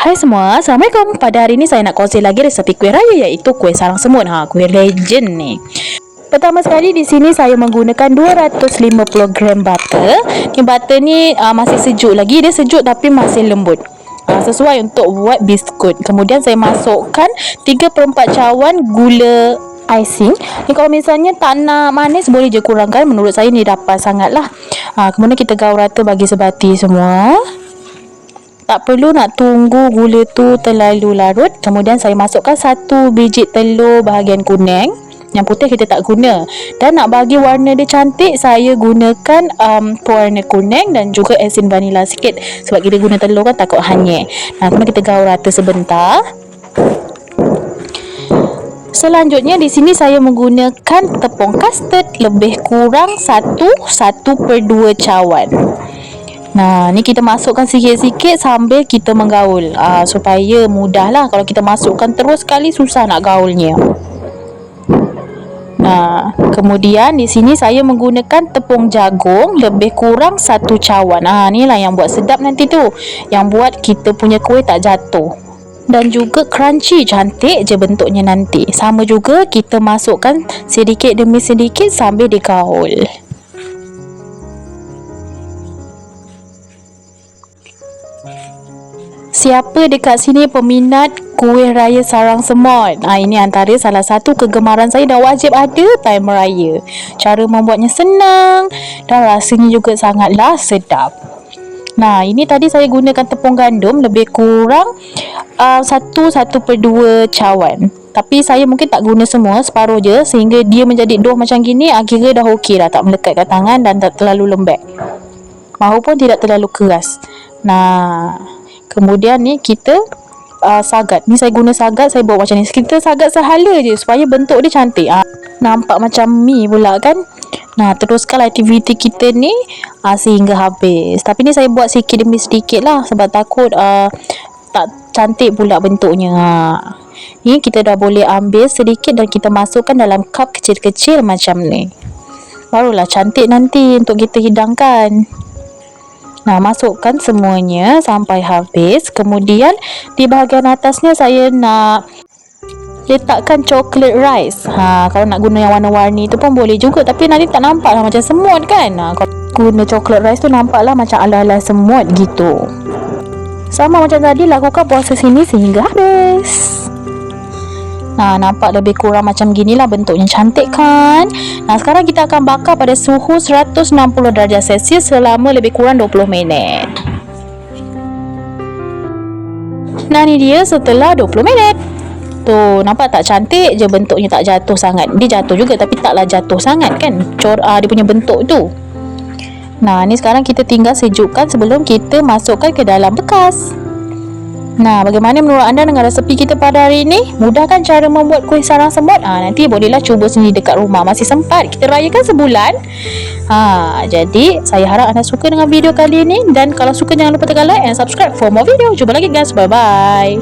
Hai semua, Assalamualaikum. Pada hari ini saya nak kongsi lagi resepi kuih raya, iaitu kuih sarang semut. Kuih legend ni. Pertama sekali di sini saya menggunakan 250 gram butter. Ni butter ni masih sejuk lagi, dia sejuk tapi masih lembut. Sesuai untuk buat biskut. Kemudian saya masukkan 3/4 cawan gula icing. Ni kalau misalnya tak nak manis boleh je kurangkan. Menurut saya ni dapat sangat lah. Kemudian kita gaul rata bagi sebati semua. Tak perlu nak tunggu gula tu terlalu larut. Kemudian saya masukkan 1 biji telur bahagian kuning. Yang putih kita tak guna. Dan nak bagi warna dia cantik, saya gunakan pewarna kuning dan juga asin vanila sikit. Sebab kita guna telur kan takut hanyir. Kemudian kita gaul rata sebentar. Selanjutnya di sini saya menggunakan tepung custard lebih kurang 1/2 cawan. Ni kita masukkan sikit-sikit sambil kita menggaul supaya mudah lah. Kalau kita masukkan terus sekali susah nak gaulnya. Kemudian di sini saya menggunakan tepung jagung lebih kurang 1 cawan. Ni lah yang buat sedap nanti tu. Yang buat kita punya kuih tak jatuh. Dan juga crunchy, cantik je bentuknya nanti. Sama juga kita masukkan sedikit demi sedikit sambil digaul. Siapa dekat sini peminat kuih raya sarang semut? Ini antara salah satu kegemaran saya dan wajib ada time raya. Cara membuatnya senang dan rasanya juga sangatlah sedap. Ini tadi saya gunakan tepung gandum lebih kurang 1/2 cawan. Tapi saya mungkin tak guna semua, separuh je sehingga dia menjadi dough macam gini. Kira dah okey dah, tak melekat kat tangan dan tak terlalu lembek. Mahupun tidak terlalu keras. Kemudian ni kita sagat. Ni saya guna sagat, saya buat macam ni. Kita sagat sehala je supaya bentuk dia cantik. Nampak macam mi pula kan. Teruskan aktiviti kita ni sehingga habis. Tapi ni saya buat sikit demi sedikit lah sebab takut tak cantik pula bentuknya. Ni kita dah boleh ambil sedikit dan kita masukkan dalam cup kecil-kecil macam ni. Barulah cantik nanti untuk kita hidangkan. Masukkan semuanya sampai habis. Kemudian di bahagian atasnya saya nak letakkan chocolate rice. Kalau nak guna yang warna-warni tu pun boleh juga, tapi nanti tak nampak lah macam semut kan. Kalau guna chocolate rice tu nampaklah macam ala-ala semut gitu. Sama macam tadi, lakukan proses ini sehingga habis. Nampak lebih kurang macam gini lah bentuknya, cantik kan. Sekarang kita akan bakar pada suhu 160 darjah Celsius selama lebih kurang 20 minit. Ni dia setelah 20 minit. Tuh, nampak tak cantik je bentuknya, tak jatuh sangat. Dia jatuh juga tapi taklah jatuh sangat kan. Dia punya bentuk tu. Ni sekarang kita tinggal sejukkan sebelum kita masukkan ke dalam bekas. Bagaimana menurut anda dengan resepi kita pada hari ini? Mudah kan cara membuat kuih sarang semut? Nanti bolehlah cuba sendiri dekat rumah. Masih sempat, kita rayakan sebulan. Jadi saya harap anda suka dengan video kali ini. Dan kalau suka jangan lupa tekan like and subscribe for more video. Jumpa lagi guys, bye bye.